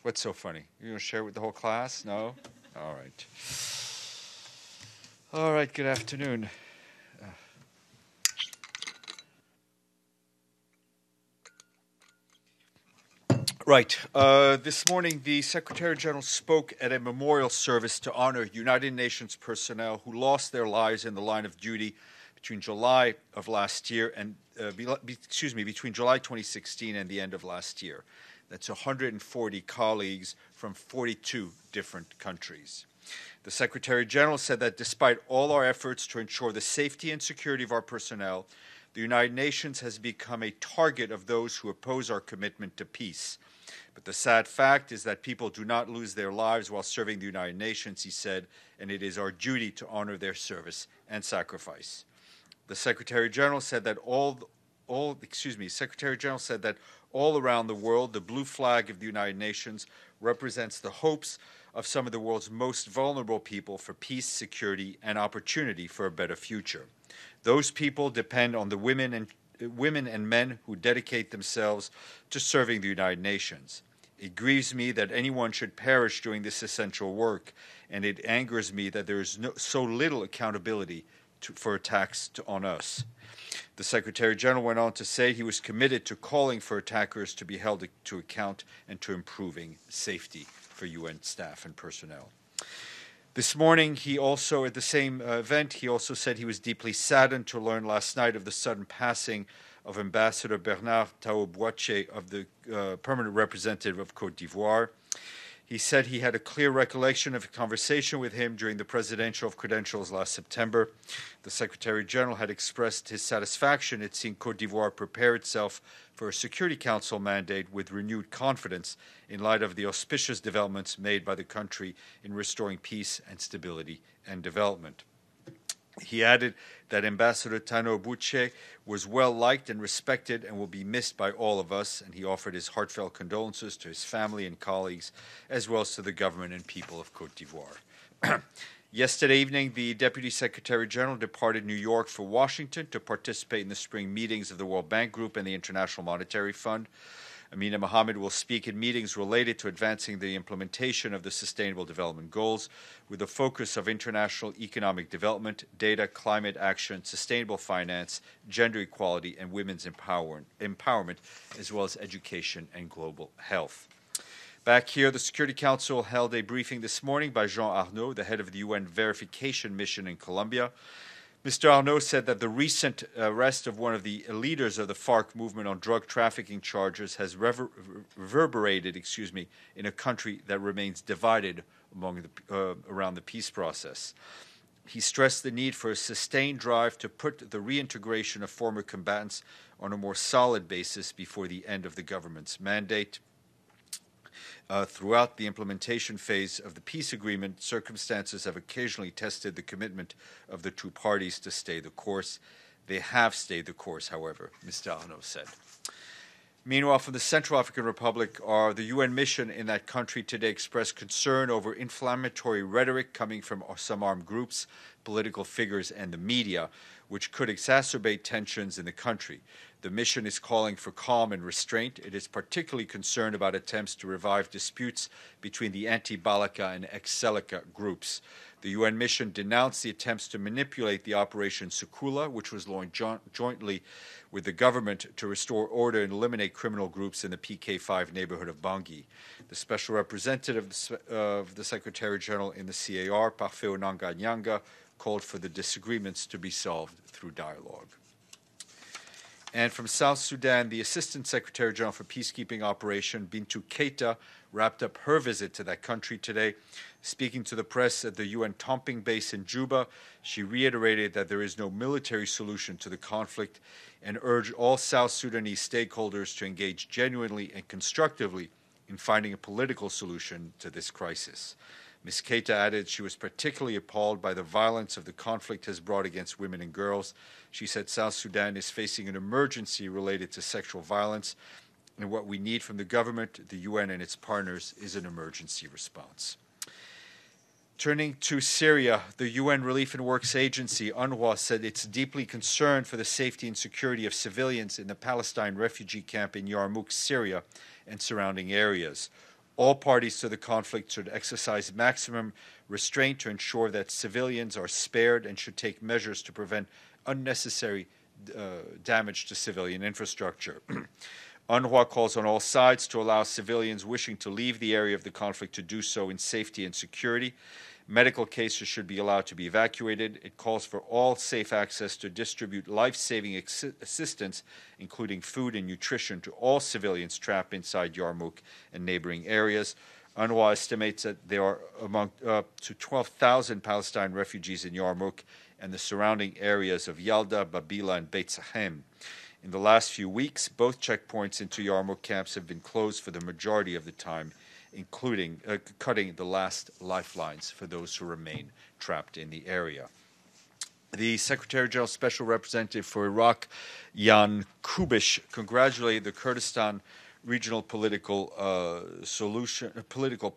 What's so funny? You going to share it with the whole class? No? All right. All right, good afternoon. Right. This morning, the Secretary General spoke at a memorial service to honor United Nations personnel who lost their lives in the line of duty between July of last year and, between July 2016 and the end of last year. That's 140 colleagues from 42 different countries. The Secretary General said that despite all our efforts to ensure the safety and security of our personnel, the United Nations has become a target of those who oppose our commitment to peace. But the sad fact is that people do not lose their lives while serving the United Nations, he said, and it is our duty to honor their service and sacrifice. The Secretary General said that all around the world, the blue flag of the United Nations represents the hopes of some of the world's most vulnerable people for peace, security, and opportunity for a better future. Those people depend on the women and men who dedicate themselves to serving the United Nations. It grieves me that anyone should perish doing this essential work, and it angers me that there is so little accountability for attacks on us. The Secretary General went on to say he was committed to calling for attackers to be held to account and to improving safety for UN staff and personnel. This morning, he also, at the same event, he also said he was deeply saddened to learn last night of the sudden passing of Ambassador Bernard TANOH-BOUTCHOÉ, of the permanent representative of Cote d'Ivoire. He said he had a clear recollection of a conversation with him during the presidential credentials last September. The Secretary General had expressed his satisfaction at seeing Cote d'Ivoire prepare itself for a Security Council mandate with renewed confidence in light of the auspicious developments made by the country in restoring peace and stability and development. He added that Ambassador TANOH-BOUTCHOÉ was well liked and respected and will be missed by all of us, and he offered his heartfelt condolences to his family and colleagues, as well as to the government and people of Cote d'Ivoire. Yesterday evening, the Deputy Secretary General departed New York for Washington to participate in the spring meetings of the World Bank Group and the International Monetary Fund. Amina Mohammed will speak in meetings related to advancing the implementation of the Sustainable Development Goals with a focus of international economic development, data, climate action, sustainable finance, gender equality, and women's empowerment, as well as education and global health. Back here, the Security Council held a briefing this morning by Jean Arnaud, the head of the UN verification mission in Colombia. Mr. Arnaud said that the recent arrest of one of the leaders of the FARC movement on drug trafficking charges has reverberated in a country that remains divided around the peace process. He stressed the need for a sustained drive to put the reintegration of former combatants on a more solid basis before the end of the government's mandate. Throughout the implementation phase of the peace agreement, circumstances have occasionally tested the commitment of the two parties to stay the course. They have stayed the course, however, Mr. Arnaud said. Meanwhile, from the Central African Republic, the UN mission in that country today expressed concern over inflammatory rhetoric coming from some armed groups, political figures, and the media, which could exacerbate tensions in the country. The mission is calling for calm and restraint. It is particularly concerned about attempts to revive disputes between the anti-Balaka and ex-Seleka groups. The UN mission denounced the attempts to manipulate the Operation Sukula, which was launched jointly with the government to restore order and eliminate criminal groups in the PK5 neighborhood of Bangui. The special representative of the Secretary General in the CAR, Parfait Onanga Nyanga, called for the disagreements to be solved through dialogue. And from South Sudan, the Assistant Secretary General for Peacekeeping Operation, Bintou Keita, wrapped up her visit to that country today. Speaking to the press at the UN Tomping base in Juba, she reiterated that there is no military solution to the conflict and urged all South Sudanese stakeholders to engage genuinely and constructively in finding a political solution to this crisis. Ms. Keita added she was particularly appalled by the violence of the conflict has brought against women and girls. She said South Sudan is facing an emergency related to sexual violence, and what we need from the government, the UN, and its partners is an emergency response. Turning to Syria, the UN Relief and Works Agency, UNRWA, said it's deeply concerned for the safety and security of civilians in the Palestine refugee camp in Yarmouk, Syria, and surrounding areas. All parties to the conflict should exercise maximum restraint to ensure that civilians are spared and should take measures to prevent unnecessary damage to civilian infrastructure. UNRWA calls on all sides to allow civilians wishing to leave the area of the conflict to do so in safety and security. Medical cases should be allowed to be evacuated. It calls for all safe access to distribute life-saving assistance, including food and nutrition, to all civilians trapped inside Yarmouk and neighboring areas. UNRWA estimates that there are among up to 12,000 Palestine refugees in Yarmouk and the surrounding areas of Yalda, Babila, and Beit Sahem. In the last few weeks, both checkpoints into Yarmouk camps have been closed for the majority of the time, including cutting the last lifelines for those who remain trapped in the area. The Secretary General Special Representative for Iraq, Jan Kubish, congratulated the Kurdistan regional political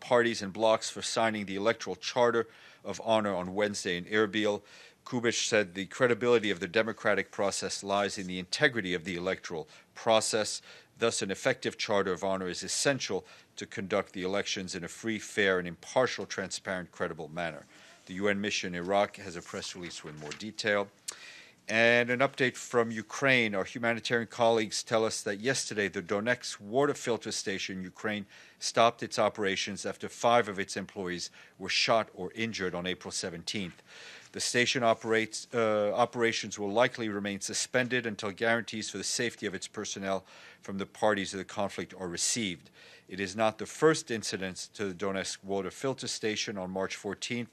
parties and blocs for signing the Electoral Charter of Honor on Wednesday in Erbil. Kubish said the credibility of the democratic process lies in the integrity of the electoral process. Thus, an effective Charter of Honor is essential to conduct the elections in a free, fair, and impartial, transparent, credible manner. The UN mission in Iraq has a press release with more detail. And an update from Ukraine. Our humanitarian colleagues tell us that yesterday the Donetsk water filter station in Ukraine stopped its operations after 5 of its employees were shot or injured on April 17th. The station operations will likely remain suspended until guarantees for the safety of its personnel from the parties to the conflict are received. It is not the first incident to the Donetsk water filter station. On March 14th,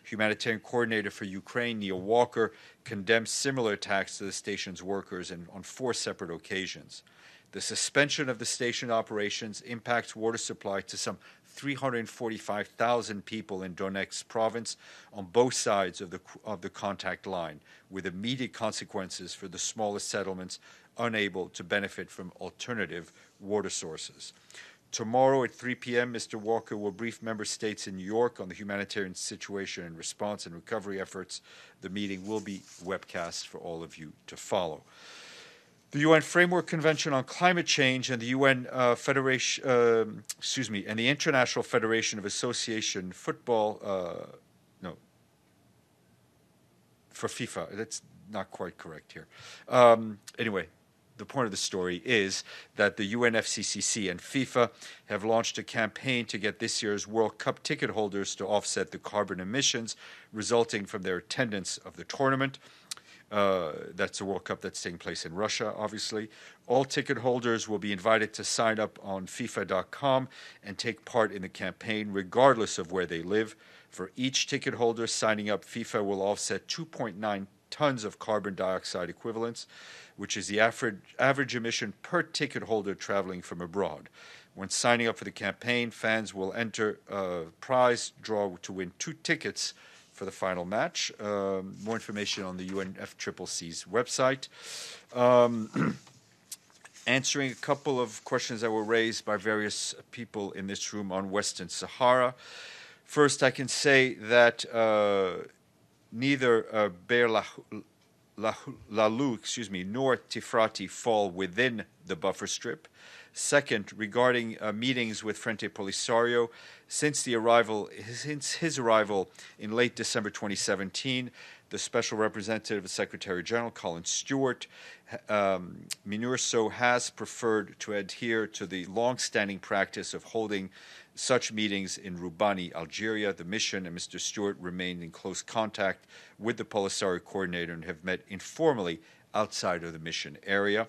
humanitarian coordinator for Ukraine, Neil Walker, condemned similar attacks to the station's workers on 4 separate occasions. The suspension of the station operations impacts water supply to some 345,000 people in Donetsk province on both sides of the contact line, with immediate consequences for the smallest settlements unable to benefit from alternative water sources. Tomorrow at 3 p.m., Mr. Walker will brief member states in New York on the humanitarian situation and response and recovery efforts. The meeting will be webcast for all of you to follow. The UN Framework Convention on Climate Change and the UN and the International Federation of Association Football, for FIFA. That's not quite correct here. Anyway, the point of the story is that the UNFCCC and FIFA have launched a campaign to get this year's World Cup ticket holders to offset the carbon emissions resulting from their attendance of the tournament. That's a World Cup that's taking place in Russia, obviously. All ticket holders will be invited to sign up on FIFA.com and take part in the campaign, regardless of where they live. For each ticket holder signing up, FIFA will offset 2.9 tons of carbon dioxide equivalents, which is the average emission per ticket holder traveling from abroad. When signing up for the campaign, fans will enter a prize draw to win 2 tickets for the final match. More information on the UNFCCC's website. Answering a couple of questions that were raised by various people in this room on Western Sahara. First, I can say that neither Beer Lalou, nor Tifrati fall within the buffer strip. Second, regarding meetings with Frente Polisario, since his arrival in late December 2017, the Special Representative of Secretary General Colin Stewart, MINURSO has preferred to adhere to the long-standing practice of holding such meetings in Rubani, Algeria. The mission and Mr. Stewart remained in close contact with the Polisario coordinator and have met informally outside of the mission area.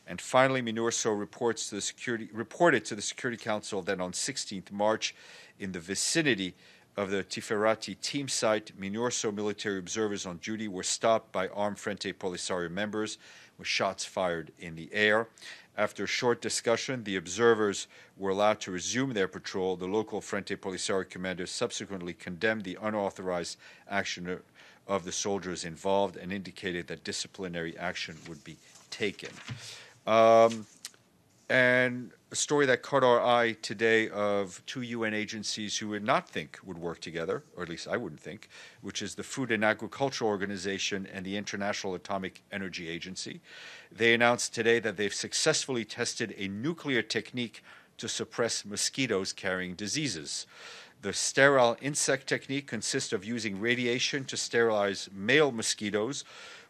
And finally, MINURSO reported to the Security Council that on 16th March, in the vicinity of the Tiferati team site, MINURSO military observers on duty were stopped by armed Frente Polisario members with shots fired in the air. After a short discussion, the observers were allowed to resume their patrol. The local Frente Polisario commander subsequently condemned the unauthorized action of the soldiers involved and indicated that disciplinary action would be taken. And a story that caught our eye today of 2 UN agencies who would not think would work together, or at least I wouldn't think, which is the Food and Agriculture Organization and the International Atomic Energy Agency. They announced today that they've successfully tested a nuclear technique to suppress mosquitoes carrying diseases. The sterile insect technique consists of using radiation to sterilize male mosquitoes,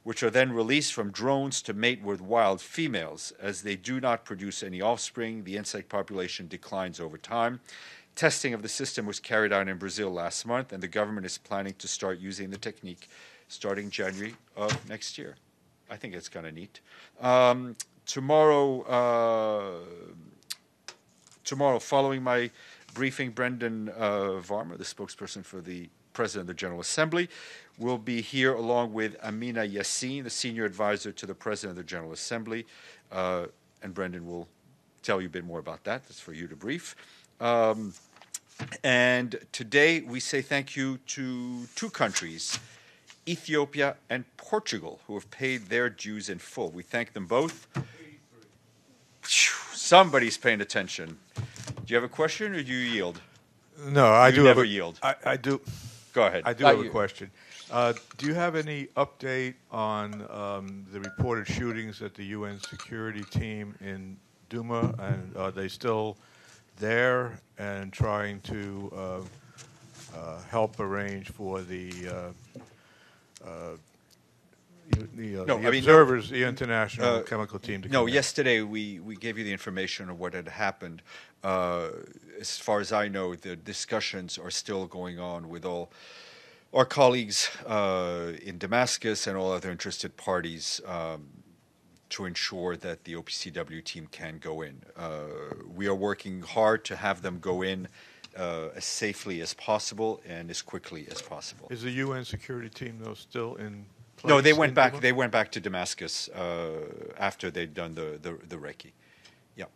which are then released from drones to mate with wild females. As they do not produce any offspring, the insect population declines over time. Testing of the system was carried out in Brazil last month, and the government is planning to start using the technique starting January of next year. I think it's kind of neat. Tomorrow, following my briefing, Brendan Varma, the spokesperson for the President of the General Assembly, will be here along with Amina Yassin, the senior advisor to the President of the General Assembly, and Brendan will tell you a bit more about that. That's for you to brief. And today we say thank you to two countries, Ethiopia and Portugal, who have paid their dues in full. We thank them both. Somebody's paying attention. Do you have a question, or do you yield? No, I do. Never yield. I do. Go ahead. I do have a question. Do you have any update on the reported shootings at the UN security team in Duma, and are they still there and trying to help arrange for the observers, the international chemical team to come in? Yesterday we gave you the information of what had happened. As far as I know, the discussions are still going on with all our colleagues in Damascus and all other interested parties to ensure that the OPCW team can go in. We are working hard to have them go in as safely as possible and as quickly as possible. Is the UN security team, though, still in place? No, they went back. They went back to Damascus after they'd done the recce. Yeah.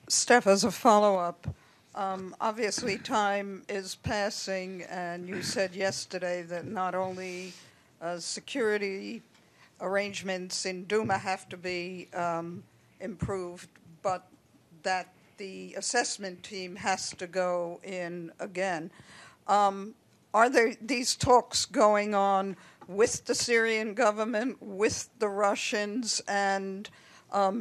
Steph, as a follow-up, obviously time is passing, and you said yesterday that not only security arrangements in Duma have to be improved, but that the assessment team has to go in again. Are there these talks going on with the Syrian government, with the Russians, and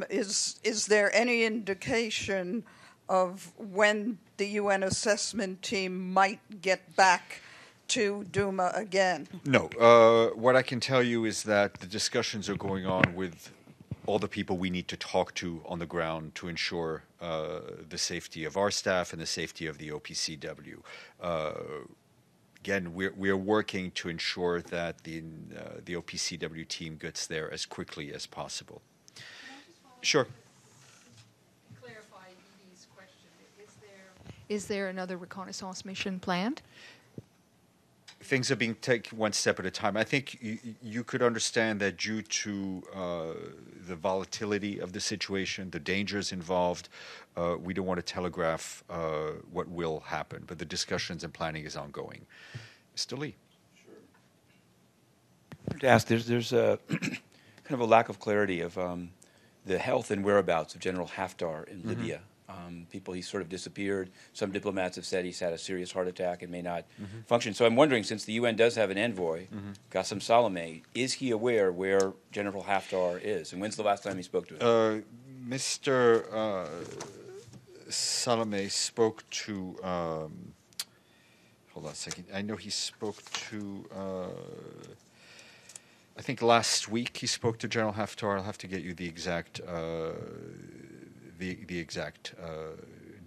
is there any indication of when the UN assessment team might get back to Duma again? No. What I can tell you is that the discussions are going on with all the people we need to talk to on the ground to ensure the safety of our staff and the safety of the OPCW. Again, we're working to ensure that the OPCW team gets there as quickly as possible. Sure. Clarify Edie's question. Is there another reconnaissance mission planned? Things are being taken one step at a time. I think you could understand that due to the volatility of the situation, the dangers involved, we don't want to telegraph what will happen. But the discussions and planning is ongoing. Mr. Lee. Sure. I wanted to ask, there's a kind of a lack of clarity of the health and whereabouts of General Haftar in Libya. He sort of disappeared. Some diplomats have said he's had a serious heart attack and may not function. So I'm wondering, since the UN does have an envoy, Qasem Salameh, is he aware where General Haftar is? And when's the last time he spoke to him? Mr. Salameh spoke to... hold on a second. I know he spoke to... I think last week he spoke to General Haftar. I'll have to get you the exact... the exact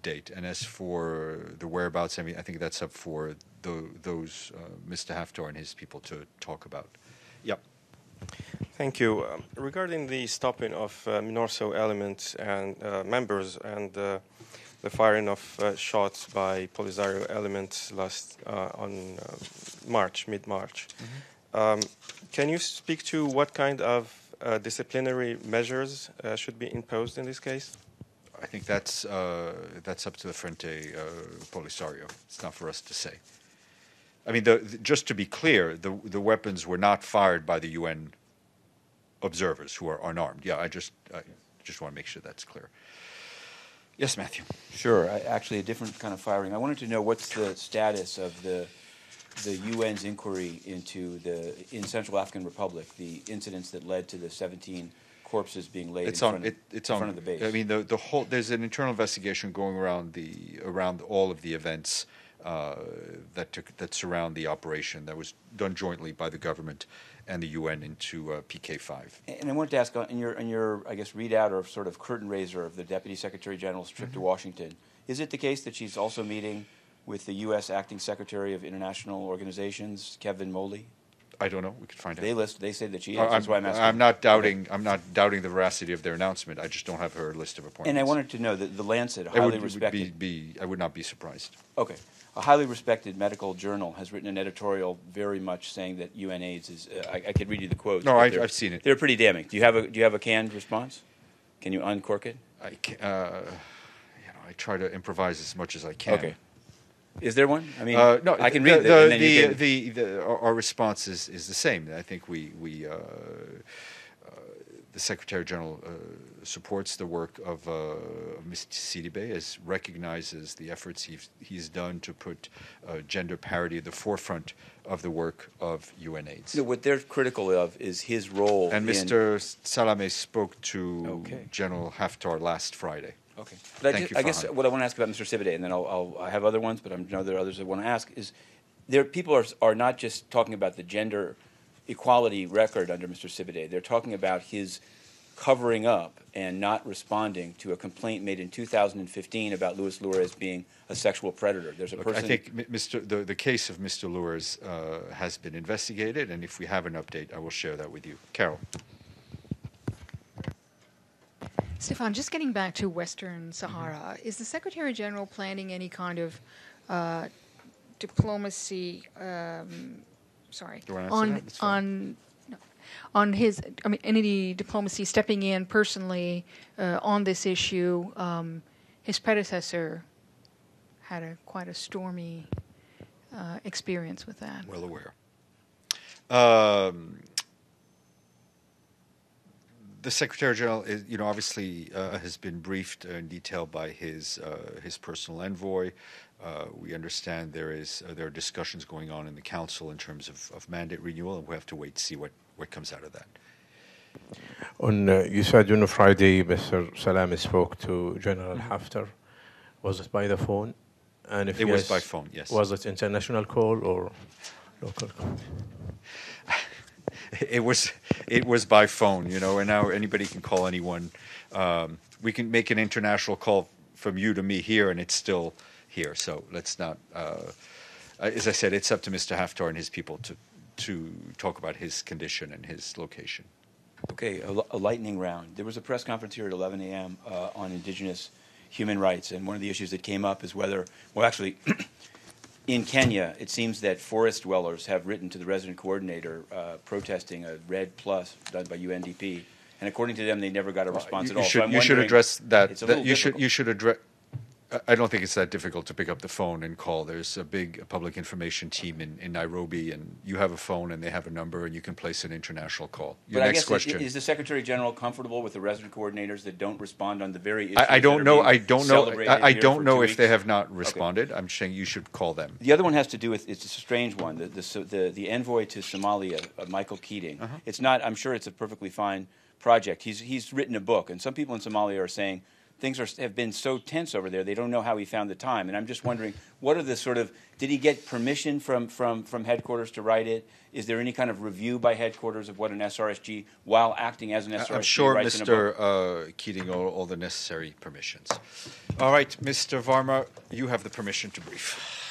date. And as for the whereabouts, I mean, I think that's up for those Mr. Haftar and his people to talk about. Yep. Thank you. Regarding the stopping of MINURSO elements and members and the firing of shots by Polisario elements on mid-March, can you speak to what kind of disciplinary measures should be imposed in this case? I think that's up to the Frente Polisario. It's not for us to say. I mean, just to be clear, the weapons were not fired by the UN observers who are unarmed. Yeah, I just want to make sure that's clear. Yes, Matthew. Sure. Actually, a different kind of firing. I wanted to know what's the status of the UN's inquiry in Central African Republic, the incidents that led to the 17 corpses being laid It's in on. front, It's in on. front of the base. I mean, the whole. There's an internal investigation going around all of the events that surround the operation that was done jointly by the government and the UN into PK5. And I wanted to ask, in your I guess readout or sort of curtain raiser of the Deputy Secretary General's trip to Washington, is it the case that she's also meeting with the U.S. Acting Secretary of International Organizations, Kevin Moley? I don't know. We could find out. They say that she is. That's why I'm asking. I'm not doubting. I'm not doubting the veracity of their announcement. I just don't have her list of appointments. And I wanted to know that the Lancet, a highly respected. I would not be surprised. Okay, a highly respected medical journal has written an editorial very much saying that UNAIDS is. I could read you the quotes. No, I've seen it. They're pretty damning. Do you have a canned response? Can you uncork it? I try to improvise as much as I can. Okay. Is there one? I mean, no, I can read it. And then our response is the same. I think the Secretary General supports the work of Mr. Sidibé, as recognizes the efforts he's done to put gender parity at the forefront of the work of UNAIDS. No, what they're critical of is his role. And Mr. Salamé spoke to General Haftar last Friday. Okay. But I guess what I want to ask about Mr. Sidibé, and then I have other ones, but I know there are others I want to ask, is people are not just talking about the gender equality record under Mr. Sidibé. They're talking about his covering up and not responding to a complaint made in 2015 about Luis Lourdes being a sexual predator. There's a person. I think the case of Mr. Lourdes has been investigated, and if we have an update, I will share that with you. Carol. Stéphane, just getting back to Western Sahara, is the Secretary General planning any kind of diplomacy? Any diplomacy stepping in personally on this issue? His predecessor had quite a stormy experience with that. Well aware. The Secretary General, obviously has been briefed in detail by his personal envoy. We understand there are discussions going on in the Council in terms of mandate renewal, and we have to wait to see what comes out of that. You said on Friday, Mr. Salamé spoke to General Haftar. Was it by the phone? And if it was by phone, yes. Was it international call or local call? It was by phone, and now anybody can call anyone. We can make an international call from you to me here, and it's still here. So let's not. As I said, it's up to Mr. Haftar and his people to talk about his condition and his location. Okay, a lightning round. There was a press conference here at 11 a.m. On indigenous human rights, and one of the issues that came up is whether, well, actually. In Kenya, it seems that forest dwellers have written to the resident coordinator protesting a Red Plus done by UNDP, and according to them, they never got a response at all. You should address that. You difficult. should address. I don't think it's that difficult to pick up the phone and call. There's a big public information team in Nairobi, and you have a phone and they have a number, and you can place an international call. But I guess is the Secretary General comfortable with the resident coordinators that don't respond on the very issues? I don't know. I don't know if they have not weeks? responded. I'm saying you should call them. The other one has to do with, it's a strange one, the envoy to Somalia, Michael Keating. It's not, I'm sure it's a perfectly fine project. He's written a book, and some people in Somalia are saying things have been so tense over there, they don't know how he found the time. And I'm just wondering, what are the sort of, did he get permission from headquarters to write it? Is there any kind of review by headquarters of what an SRSG, while acting as an SRSG, I'm sure writes in a book? Mr. Keating all the necessary permissions. All right, Mr. Varma, you have the permission to brief.